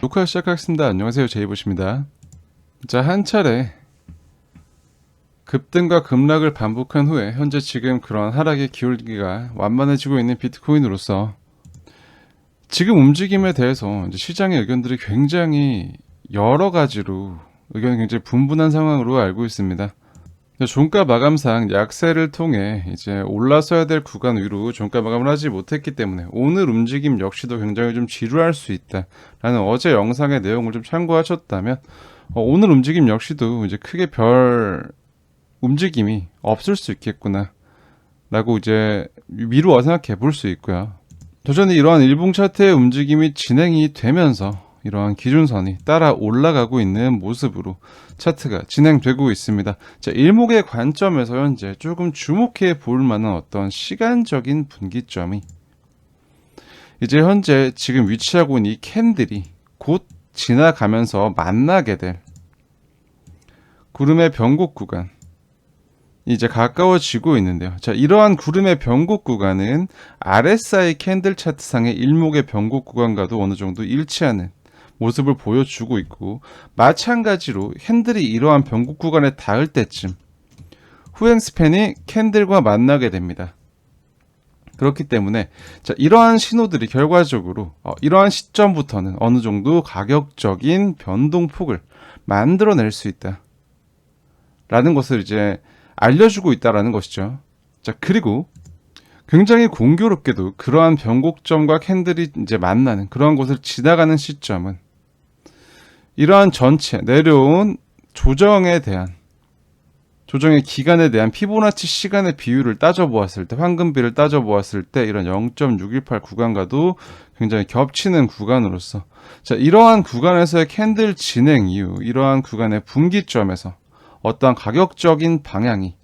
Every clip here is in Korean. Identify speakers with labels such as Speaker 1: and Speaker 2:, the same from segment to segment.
Speaker 1: 녹화 시작하겠습니다. 안녕하세요, 제이봇입니다. 자, 한 차례 급등과 급락을 반복한 후에 현재 지금 그런 하락의 기울기가 완만해지고 있는 비트코인으로서 지금 움직임에 대해서 이제 시장의 의견들이 굉장히 여러 가지로 의견이 굉장히 분분한 상황으로 알고 있습니다. 종가 마감상 약세를 통해 이제 올라서야 될 구간 위로 종가 마감을 하지 못했기 때문에 오늘 움직임 역시도 굉장히 좀 지루할 수 있다라는 어제 영상의 내용을 좀 참고하셨다면 오늘 움직임 역시도 이제 크게 별 움직임이 없을 수 있겠구나 라고 이제 미루어 생각해 볼 수 있고요. 여전히 이러한 일봉 차트의 움직임이 진행이 되면서 이러한 기준선이 따라 올라가고 있는 모습으로 차트가 진행되고 있습니다. 자, 일목의 관점에서 현재 조금 주목해 볼 만한 어떤 시간적인 분기점이 이제 현재 지금 위치하고 있는 이 캔들이 곧 지나가면서 만나게 될 구름의 변곡 구간 이제 가까워지고 있는데요. 자, 이러한 구름의 변곡 구간은 RSI 캔들 차트상의 일목의 변곡 구간과도 어느 정도 일치하는 모습을 보여주고 있고, 마찬가지로 캔들이 이러한 변곡 구간에 닿을 때쯤 후행 스팬이 캔들과 만나게 됩니다. 그렇기 때문에 자, 이러한 신호들이 결과적으로 이러한 시점부터는 어느 정도 가격적인 변동폭을 만들어낼 수 있다 라는 것을 이제 알려주고 있다라는 것이죠. 자, 그리고 굉장히 공교롭게도 그러한 변곡점과 캔들이 이제 만나는 그러한 곳을 지나가는 시점은 이러한 전체 내려온 조정의 기간에 대한 피보나치 시간의 비율을 따져보았을 때, 황금비를 따져보았을 때 이런 0.618 구간과도 굉장히 겹치는 구간으로서 자, 이러한 구간에서의 캔들 진행 이후 이러한 구간의 분기점에서 어떠한 가격적인 방향이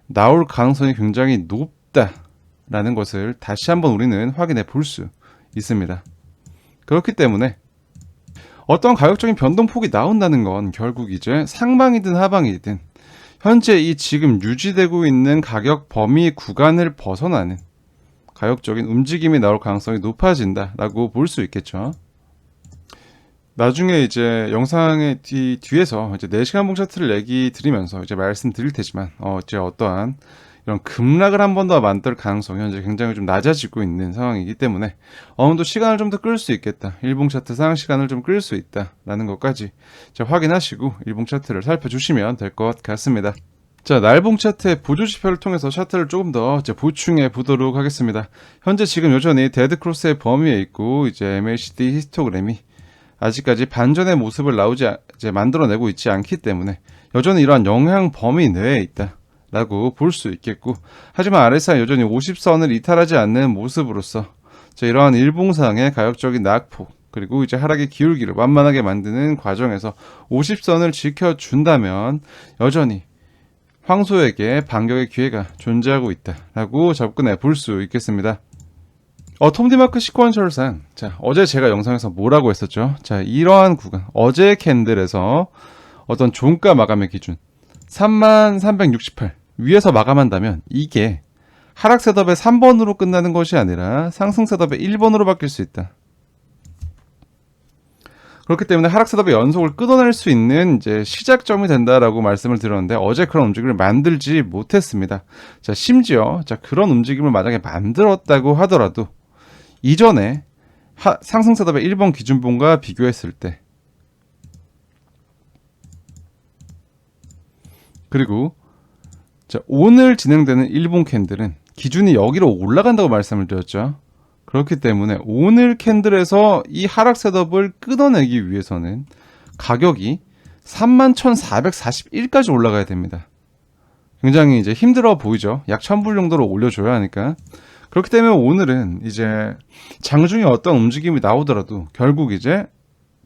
Speaker 1: 나올 가능성이 굉장히 높다라는 것을 다시 한번 우리는 확인해 볼 수 있습니다. 그렇기 때문에 어떤 가격적인 변동폭이 나온다는 건 결국 이제 상방이든 하방이든 현재 이 지금 유지되고 있는 가격 범위 구간을 벗어나는 가격적인 움직임이 나올 가능성이 높아진다라고 볼 수 있겠죠. 나중에 이제 영상의 뒤에서 이제 4시간 봉 차트를 얘기 드리면서 이제 말씀드릴 테지만 이제 어떠한 이런 급락을 한 번 더 만들 가능성이 현재 굉장히 좀 낮아지고 있는 상황이기 때문에 어느 정도 시간을 좀 더 끌 수 있겠다. 일봉 차트상 시간을 좀 끌 수 있다라는 것까지 확인하시고 일봉 차트를 살펴주시면 될 것 같습니다. 자, 날봉 차트의 보조 지표를 통해서 차트를 조금 더 보충해 보도록 하겠습니다. 현재 지금 여전히 데드 크로스의 범위에 있고 이제 MACD 히스토그램이 아직까지 반전의 모습을 만들어내고 있지 않기 때문에 여전히 이러한 영향 범위 내에 있다 라고 볼 수 있겠고, 하지만 RSI 여전히 50선을 이탈하지 않는 모습으로서 이러한 일봉상의 가격적인 낙폭 그리고 이제 하락의 기울기를 완만하게 만드는 과정에서 50선을 지켜준다면 여전히 황소에게 반격의 기회가 존재하고 있다 라고 접근해 볼 수 있겠습니다. 톰디마크 시퀀셜상 어제 제가 영상에서 뭐라고 했었죠? 자, 이러한 구간 어제 캔들에서 어떤 종가 마감의 기준 3368 위에서 마감한다면 이게 하락 셋업의 3번으로 끝나는 것이 아니라 상승 셋업의 1번으로 바뀔 수 있다. 그렇기 때문에 하락 셋업의 연속을 끊어낼 수 있는 이제 시작점이 된다라고 말씀을 드렸는데 어제 그런 움직임을 만들지 못했습니다. 자, 심지어 그런 움직임을 만약에 만들었다고 하더라도 이전에 상승 셋업의 1번 기준봉과 비교했을 때 그리고 오늘 진행되는 일봉 캔들은 기준이 여기로 올라간다고 말씀을 드렸죠. 그렇기 때문에 오늘 캔들에서 이 하락 셋업을 끊어내기 위해서는 가격이 31,441까지 올라가야 됩니다. 굉장히 이제 힘들어 보이죠. 약 1,000불 정도로 올려줘야 하니까. 그렇기 때문에 오늘은 이제 장중에 어떤 움직임이 나오더라도 결국 이제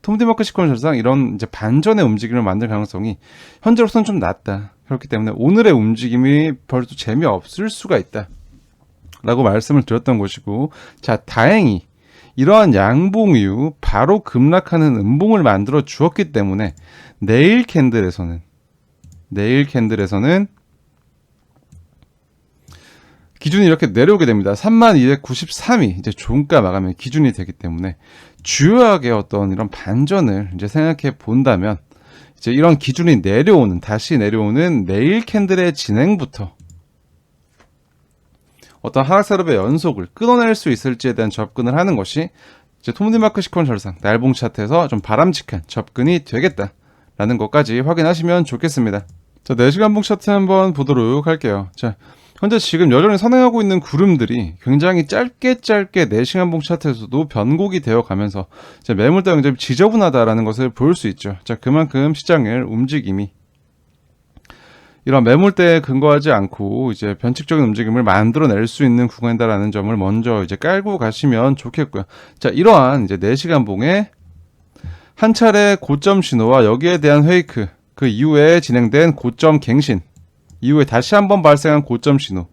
Speaker 1: 톰디마크 시퀀셜상 이런 이제 반전의 움직임을 만들 가능성이 현재로서는 좀 낮다. 그렇기 때문에 오늘의 움직임이 별로 재미없을 수가 있다 라고 말씀을 드렸던 것이고, 자, 다행히 이러한 양봉 이후 바로 급락하는 음봉을 만들어 주었기 때문에 내일 캔들에서는 기준이 이렇게 내려오게 됩니다. 3293이 이제 종가 마감의 기준이 되기 때문에 주요하게 어떤 이런 반전을 이제 생각해 본다면 이제 이런 기준이 다시 내려오는 내일 캔들의 진행부터 어떤 하락세럽의 연속을 끊어낼 수 있을지에 대한 접근을 하는 것이 이제 톰리마크 시권 절상 날봉 차트에서 좀 바람직한 접근이 되겠다라는 것까지 확인하시면 좋겠습니다. 자, 4시간 봉 차트 한번 보도록 할게요. 자, 현재 지금 여전히 선행하고 있는 구름들이 굉장히 짧게 4시간 봉 차트에서도 변곡이 되어 가면서 매물대가 굉장히 지저분하다라는 것을 볼 수 있죠. 자, 그만큼 시장의 움직임이 이런 매물대에 근거하지 않고 이제 변칙적인 움직임을 만들어낼 수 있는 구간이다라는 점을 먼저 이제 깔고 가시면 좋겠고요. 자, 이러한 이제 4시간 봉의 한 차례 고점 신호와 여기에 대한 페이크, 그 이후에 진행된 고점 갱신, 이후에 다시 한번 발생한 고점 신호,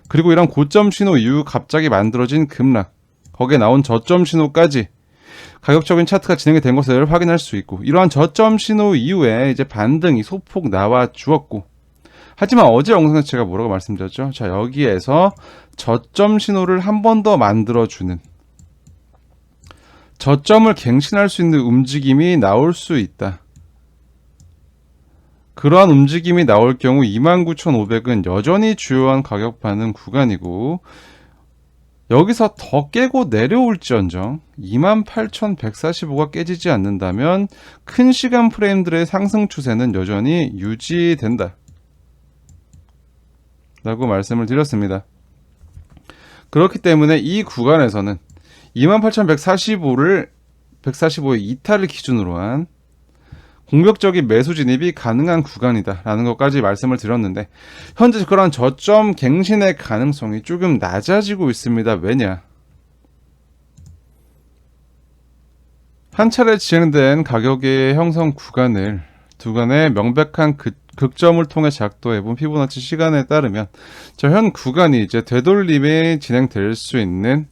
Speaker 1: 그리고 이런 고점 신호 이후 갑자기 만들어진 급락, 거기에 나온 저점 신호까지 가격적인 차트가 진행이 된 것을 확인할 수 있고, 이러한 저점 신호 이후에 이제 반등이 소폭 나와 주었고, 하지만 어제 영상에서 제가 뭐라고 말씀드렸죠? 자, 여기에서 저점 신호를 한 번 더 만들어주는, 저점을 갱신할 수 있는 움직임이 나올 수 있다. 그러한 움직임이 나올 경우 29,500은 여전히 주요한 가격 반응 구간이고, 여기서 더 깨고 내려올지언정 28,145가 깨지지 않는다면 큰 시간 프레임들의 상승 추세는 여전히 유지된다 라고 말씀을 드렸습니다. 그렇기 때문에 이 구간에서는 28,145의 이탈을 기준으로 한 공격적인 매수 진입이 가능한 구간이다 라는 것까지 말씀을 드렸는데, 현재 그런 저점 갱신의 가능성이 조금 낮아지고 있습니다. 왜냐? 한 차례 진행된 가격의 형성 구간을 두간의 명백한 극점을 통해 작도해본 피보나치 시간에 따르면 현 구간이 이제 되돌림이 진행될 수 있는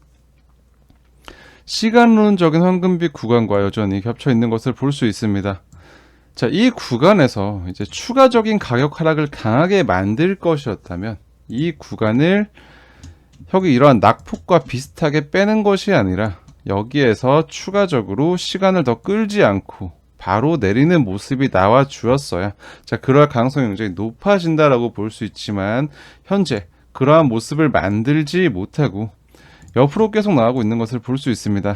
Speaker 1: 시간론적인 황금비 구간과 여전히 겹쳐 있는 것을 볼 수 있습니다. 자, 이 구간에서 이제 추가적인 가격 하락을 강하게 만들 것이었다면 이 구간을 여기 이러한 낙폭과 비슷하게 빼는 것이 아니라 여기에서 추가적으로 시간을 더 끌지 않고 바로 내리는 모습이 나와 주었어야 그럴 가능성이 굉장히 높아진다라고 볼 수 있지만, 현재 그러한 모습을 만들지 못하고 옆으로 계속 나가고 있는 것을 볼 수 있습니다.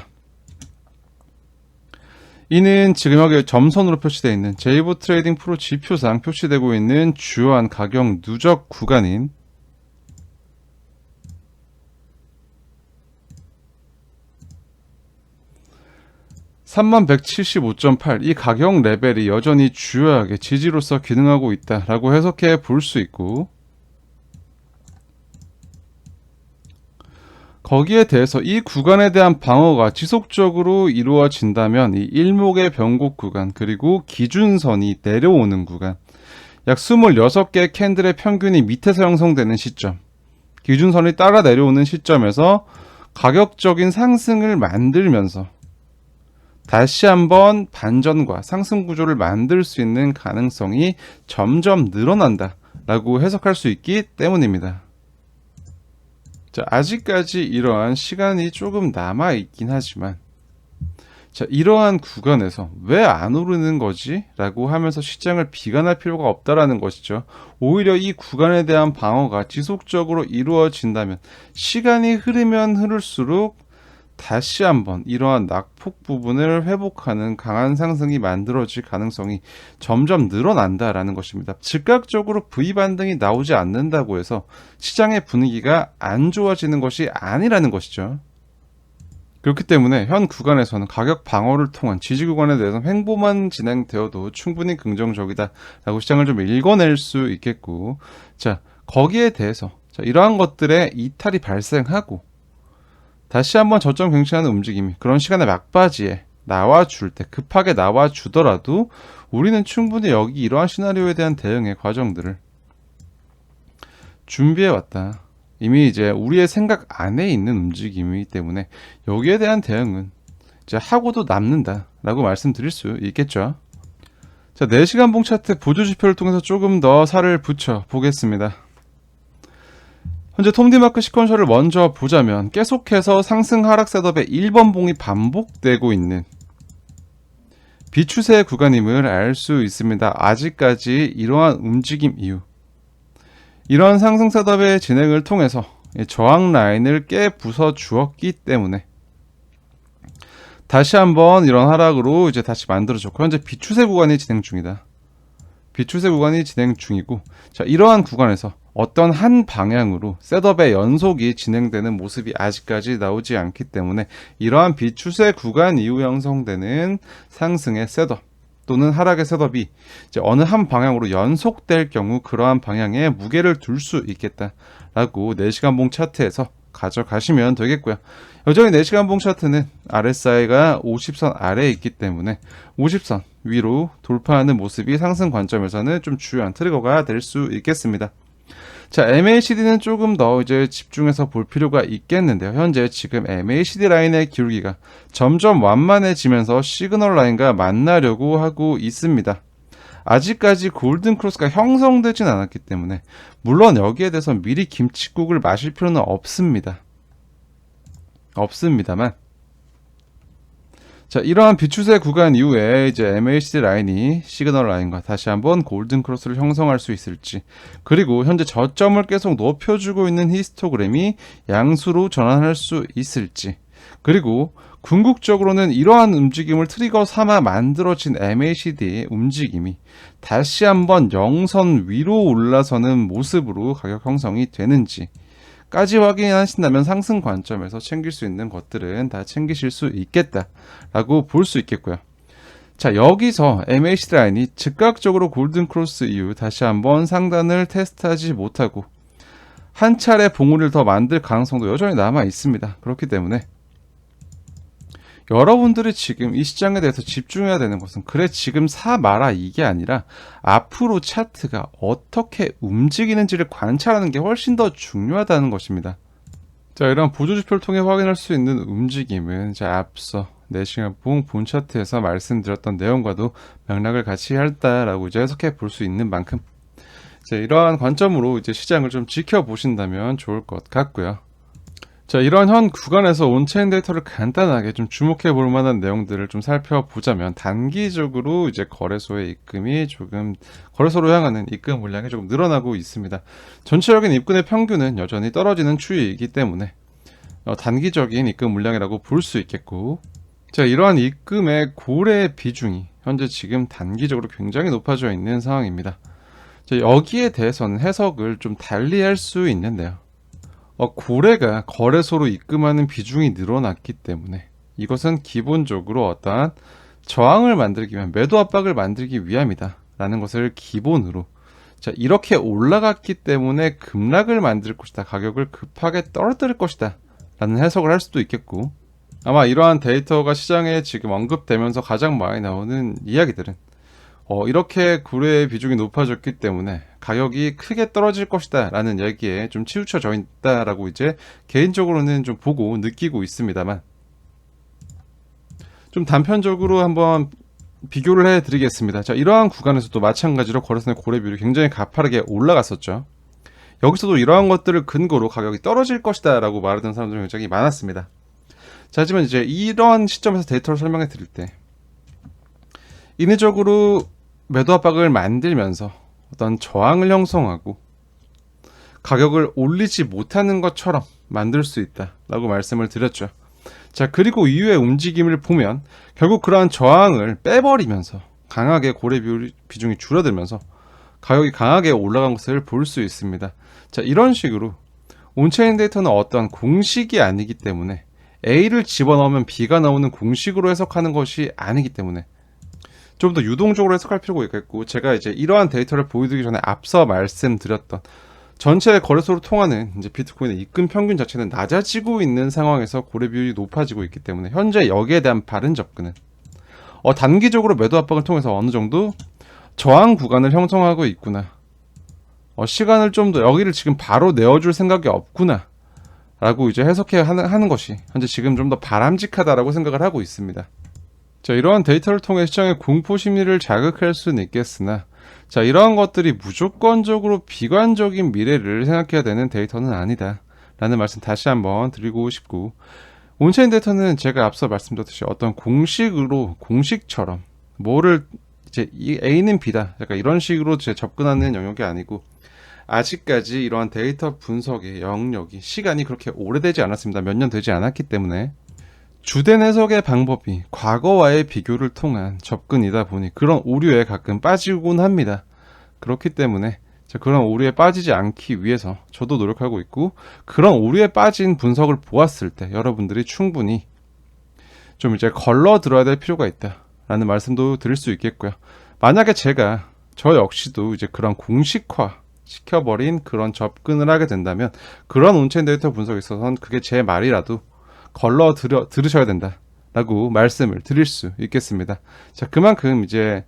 Speaker 1: 이는 지금 여기 점선으로 표시되어 있는 제이보 트레이딩 프로 지표상 표시되고 있는 주요한 가격 누적 구간인 3175.8 이 가격 레벨이 여전히 주요하게 지지로서 기능하고 있다라고 해석해 볼 수 있고, 거기에 대해서 이 구간에 대한 방어가 지속적으로 이루어진다면 이 일목의 변곡 구간, 그리고 기준선이 내려오는 구간, 약 26개 캔들의 평균이 밑에서 형성되는 시점, 기준선이 따라 내려오는 시점에서 가격적인 상승을 만들면서 다시 한번 반전과 상승 구조를 만들 수 있는 가능성이 점점 늘어난다 라고 해석할 수 있기 때문입니다. 자, 아직까지 이러한 시간이 조금 남아 있긴 하지만, 자, 이러한 구간에서 왜 안 오르는 거지? 라고 하면서 시장을 비관할 필요가 없다라는 것이죠. 오히려 이 구간에 대한 방어가 지속적으로 이루어진다면 시간이 흐르면 흐를수록 다시 한번 이러한 낙폭 부분을 회복하는 강한 상승이 만들어질 가능성이 점점 늘어난다라는 것입니다. 즉각적으로 V 반등이 나오지 않는다고 해서 시장의 분위기가 안 좋아지는 것이 아니라는 것이죠. 그렇기 때문에 현 구간에서는 가격 방어를 통한 지지 구간에 대해서 횡보만 진행되어도 충분히 긍정적이다라고 시장을 좀 읽어낼 수 있겠고, 자, 거기에 대해서 이러한 것들의 이탈이 발생하고 다시 한번 저점 갱신하는 움직임이 그런 시간의 막바지에 나와줄 때, 급하게 나와주더라도 우리는 충분히 여기 이러한 시나리오에 대한 대응의 과정들을 준비해왔다. 이미 이제 우리의 생각 안에 있는 움직임이기 때문에 여기에 대한 대응은 이제 하고도 남는다 라고 말씀드릴 수 있겠죠. 자, 4시간 봉 차트 보조 지표를 통해서 조금 더 살을 붙여 보겠습니다. 현재 톰디마크 시퀀셜을 먼저 보자면 계속해서 상승 하락 셋업의 1번 봉이 반복되고 있는 비추세 구간임을 알 수 있습니다. 아직까지 이러한 움직임 이후 이러한 상승 셋업의 진행을 통해서 저항 라인을 깨 부숴 주었기 때문에 다시 한번 이런 하락으로 이제 다시 만들어졌고, 현재 비추세 구간이 진행 중이다. 비추세 구간이 진행 중이고, 자, 이러한 구간에서 어떤 한 방향으로 셋업의 연속이 진행되는 모습이 아직까지 나오지 않기 때문에 이러한 비추세 구간 이후 형성되는 상승의 셋업 또는 하락의 셋업이 이제 어느 한 방향으로 연속될 경우 그러한 방향에 무게를 둘 수 있겠다라고 4시간 봉 차트에서 가져가시면 되겠고요. 여전히 4시간 봉 차트는 RSI가 50선 아래에 있기 때문에 50선 위로 돌파하는 모습이 상승 관점에서는 좀 주요한 트리거가 될 수 있겠습니다. 자, MACD는 조금 더 이제 집중해서 볼 필요가 있겠는데요. 현재 지금 MACD 라인의 기울기가 점점 완만해지면서 시그널 라인과 만나려고 하고 있습니다. 아직까지 골든 크로스가 형성되진 않았기 때문에 물론 여기에 대해서 미리 김칫국을 마실 필요는 없습니다만, 자, 이러한 비추세 구간 이후에 이제 MACD 라인이 시그널 라인과 다시 한번 골든 크로스를 형성할 수 있을지, 그리고 현재 저점을 계속 높여주고 있는 히스토그램이 양수로 전환할 수 있을지, 그리고 궁극적으로는 이러한 움직임을 트리거 삼아 만들어진 MACD의 움직임이 다시 한번 영선 위로 올라서는 모습으로 가격 형성이 되는지 까지 확인하신다면 상승 관점에서 챙길 수 있는 것들은 다 챙기실 수 있겠다라고 볼 수 있겠고요. 자, 여기서 MACD 라인이 즉각적으로 골든 크로스 이후 다시 한번 상단을 테스트하지 못하고 한 차례 봉우리를 더 만들 가능성도 여전히 남아 있습니다. 그렇기 때문에 여러분들이 지금 이 시장에 대해서 집중해야 되는 것은 그래 지금 사 마라 이게 아니라 앞으로 차트가 어떻게 움직이는지를 관찰하는 게 훨씬 더 중요하다는 것입니다. 자, 이런 보조지표를 통해 확인할 수 있는 움직임은 자, 앞서 4시간 봉 본 차트에서 말씀드렸던 내용과도 맥락을 같이 할다라고 이제 해석해 볼 수 있는 만큼 이제 이러한 관점으로 이제 시장을 좀 지켜보신다면 좋을 것 같고요. 자, 이런 현 구간에서 온체인 데이터를 간단하게 좀 주목해 볼 만한 내용들을 좀 살펴보자면, 단기적으로 이제 거래소의 입금이 조금, 거래소로 향하는 입금 물량이 조금 늘어나고 있습니다. 전체적인 입금의 평균은 여전히 떨어지는 추이이기 때문에 단기적인 입금 물량이라고 볼 수 있겠고, 자, 이러한 입금의 고래 비중이 현재 지금 단기적으로 굉장히 높아져 있는 상황입니다. 자, 여기에 대해서는 해석을 좀 달리 할 수 있는데요. 고래가 거래소로 입금하는 비중이 늘어났기 때문에 이것은 기본적으로 어떠한 저항을 만들기 위한, 매도 압박을 만들기 위함이다 라는 것을 기본으로, 자, 이렇게 올라갔기 때문에 급락을 만들 것이다, 가격을 급하게 떨어뜨릴 것이다 라는 해석을 할 수도 있겠고, 아마 이러한 데이터가 시장에 지금 언급되면서 가장 많이 나오는 이야기들은 이렇게 고래의 비중이 높아졌기 때문에 가격이 크게 떨어질 것이다 라는 얘기에 좀 치우쳐져 있다라고 이제 개인적으로는 좀 보고 느끼고 있습니다만, 좀 단편적으로 한번 비교를 해 드리겠습니다. 자, 이러한 구간에서도 마찬가지로 거래선의 고래 비율이 굉장히 가파르게 올라갔었죠. 여기서도 이러한 것들을 근거로 가격이 떨어질 것이다 라고 말하던 사람들이 굉장히 많았습니다. 자, 하지만 이제 이러한 시점에서 데이터를 설명해 드릴 때 인위적으로 매도 압박을 만들면서 어떤 저항을 형성하고 가격을 올리지 못하는 것처럼 만들 수 있다라고 말씀을 드렸죠. 자, 그리고 이후의 움직임을 보면 결국 그러한 저항을 빼버리면서 강하게 고래 비중이 줄어들면서 가격이 강하게 올라간 것을 볼 수 있습니다. 자, 이런 식으로 온체인 데이터는 어떠한 공식이 아니기 때문에 A를 집어넣으면 B가 나오는 공식으로 해석하는 것이 아니기 때문에 좀 더 유동적으로 해석할 필요가 있겠고, 제가 이제 이러한 데이터를 보여드리기 전에 앞서 말씀드렸던 전체 거래소로 통하는 이제 비트코인의 입금 평균 자체는 낮아지고 있는 상황에서 고래 비율이 높아지고 있기 때문에 현재 여기에 대한 바른 접근은 단기적으로 매도 압박을 통해서 어느 정도 저항 구간을 형성하고 있구나, 시간을 좀 더 여기를 지금 바로 내어줄 생각이 없구나 라고 이제 해석해 하는 것이 현재 지금 좀 더 바람직하다라고 생각을 하고 있습니다. 자, 이러한 데이터를 통해 시장의 공포 심리를 자극할 수는 있겠으나 자, 이러한 것들이 무조건적으로 비관적인 미래를 생각해야 되는 데이터는 아니다 라는 말씀 다시 한번 드리고 싶고, 온체인 데이터는 제가 앞서 말씀드렸듯이 어떤 공식처럼 뭐를 이제 이 A는 B다 약간 이런 식으로 제 접근하는 영역이 아니고, 아직까지 이러한 데이터 분석의 영역이 시간이 그렇게 오래되지 않았습니다. 몇 년 되지 않았기 때문에 주된 해석의 방법이 과거와의 비교를 통한 접근이다 보니 그런 오류에 가끔 빠지곤 합니다. 그렇기 때문에 그런 오류에 빠지지 않기 위해서 저도 노력하고 있고, 그런 오류에 빠진 분석을 보았을 때 여러분들이 충분히 좀 이제 걸러 들어야 될 필요가 있다 라는 말씀도 드릴 수 있겠고요. 만약에 저 역시도 이제 그런 공식화 시켜버린 그런 접근을 하게 된다면 그런 온체인 데이터 분석에 있어서는 그게 제 말이라도 들으셔야 된다 라고 말씀을 드릴 수 있겠습니다. 자, 그만큼 이제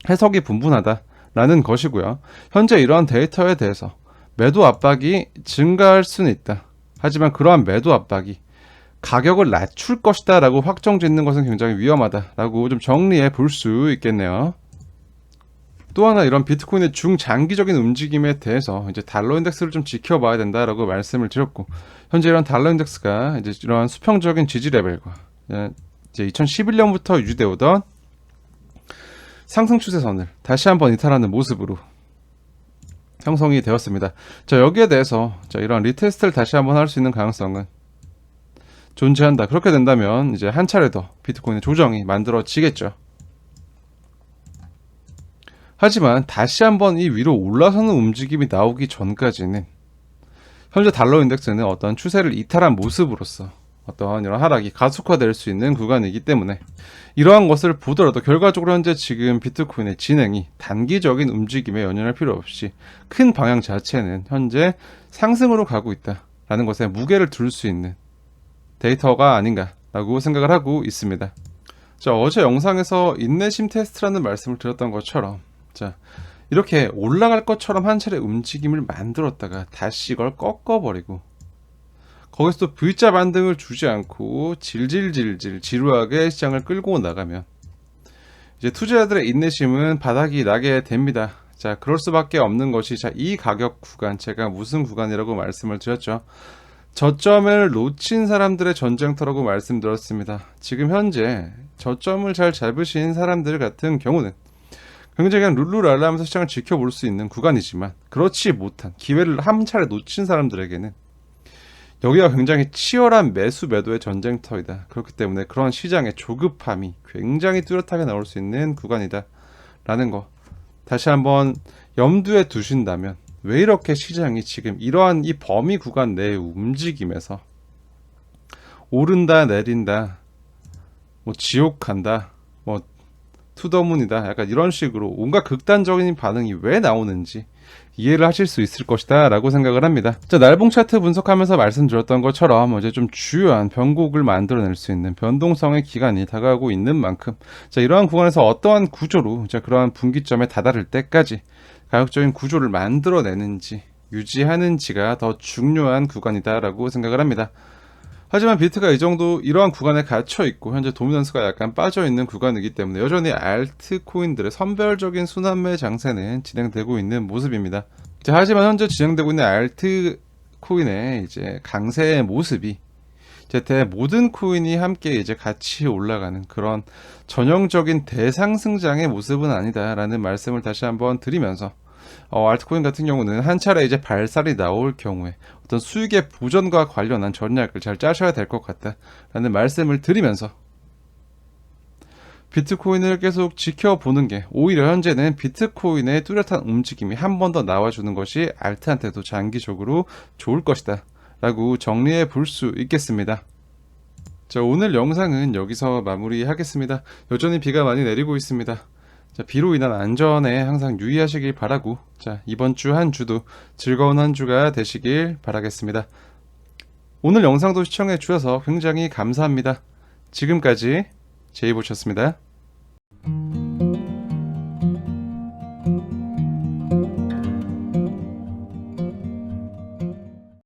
Speaker 1: 해석이 분분하다 라는 것이고요. 현재 이러한 데이터에 대해서 매도 압박이 증가할 수는 있다. 하지만 그러한 매도 압박이 가격을 낮출 것이다 라고 확정 짓는 것은 굉장히 위험하다 라고 좀 정리해 볼 수 있겠네요. 또 하나, 이런 비트코인의 중장기적인 움직임에 대해서 이제 달러 인덱스를 좀 지켜봐야 된다라고 말씀을 드렸고, 현재 이런 달러 인덱스가 이제 이러한 수평적인 지지 레벨과 이제 2011년부터 유지되어 오던 상승 추세선을 다시 한번 이탈하는 모습으로 형성이 되었습니다. 자, 여기에 대해서 이런 리테스트를 다시 한번 할 수 있는 가능성은 존재한다. 그렇게 된다면 이제 한 차례 더 비트코인의 조정이 만들어지겠죠. 하지만 다시 한번 이 위로 올라서는 움직임이 나오기 전까지는 현재 달러 인덱스는 어떤 추세를 이탈한 모습으로서 어떤 이런 하락이 가속화될 수 있는 구간이기 때문에, 이러한 것을 보더라도 결과적으로 현재 지금 비트코인의 진행이 단기적인 움직임에 연연할 필요 없이 큰 방향 자체는 현재 상승으로 가고 있다라는 것에 무게를 둘 수 있는 데이터가 아닌가라고 생각을 하고 있습니다. 자, 어제 영상에서 인내심 테스트라는 말씀을 드렸던 것처럼, 자, 이렇게 올라갈 것처럼 한 차례 움직임을 만들었다가 다시 이걸 꺾어버리고 거기서도 V자 반등을 주지 않고 질질질질 지루하게 시장을 끌고 나가면 이제 투자자들의 인내심은 바닥이 나게 됩니다. 자, 그럴 수밖에 없는 것이, 자, 이 가격 구간, 제가 무슨 구간이라고 말씀을 드렸죠. 저점을 놓친 사람들의 전쟁터라고 말씀드렸습니다. 지금 현재 저점을 잘 잡으신 사람들 같은 경우는 굉장히 그냥 룰루랄라 하면서 시장을 지켜볼 수 있는 구간이지만, 그렇지 못한 기회를 한 차례 놓친 사람들에게는 여기가 굉장히 치열한 매도의 전쟁터이다. 그렇기 때문에 그런 시장의 조급함이 굉장히 뚜렷하게 나올 수 있는 구간이다 라는 거 다시 한번 염두에 두신다면, 왜 이렇게 시장이 지금 이러한 이 범위 구간 내의 움직임에서 오른다 내린다, 뭐 지옥 간다, 뭐 투더문이다, 약간 이런 식으로 온갖 극단적인 반응이 왜 나오는지 이해를 하실 수 있을 것이다 라고 생각을 합니다. 자, 날봉 차트 분석하면서 말씀드렸던 것처럼 이제 좀 주요한 변곡을 만들어낼 수 있는 변동성의 기간이 다가오고 있는 만큼, 자, 이러한 구간에서 어떠한 구조로 그러한 분기점에 다다를 때까지 가격적인 구조를 만들어내는지 유지하는지가 더 중요한 구간이다 라고 생각을 합니다. 하지만 비트가 이러한 구간에 갇혀 있고 현재 도미넌스가 약간 빠져 있는 구간이기 때문에 여전히 알트코인들의 선별적인 순환매 장세는 진행되고 있는 모습입니다. 자, 하지만 현재 진행되고 있는 알트코인의 이제 강세의 모습이 이제 모든 코인이 함께 이제 같이 올라가는 그런 전형적인 대상승장의 모습은 아니다라는 말씀을 다시 한번 드리면서, 알트코인 같은 경우는 한 차례 이제 발살이 나올 경우에 어떤 수익의 보전과 관련한 전략을 잘 짜셔야 될 것 같다라는 말씀을 드리면서, 비트코인을 계속 지켜보는 게 오히려 현재는 비트코인의 뚜렷한 움직임이 한 번 더 나와주는 것이 알트한테도 장기적으로 좋을 것이다 라고 정리해 볼 수 있겠습니다. 자, 오늘 영상은 여기서 마무리하겠습니다. 여전히 비가 많이 내리고 있습니다. 자, 비로 인한 안전에 항상 유의하시길 바라고, 자, 이번 주 한 주도 즐거운 한 주가 되시길 바라겠습니다. 오늘 영상도 시청해 주셔서 굉장히 감사합니다. 지금까지 제이보셨습니다.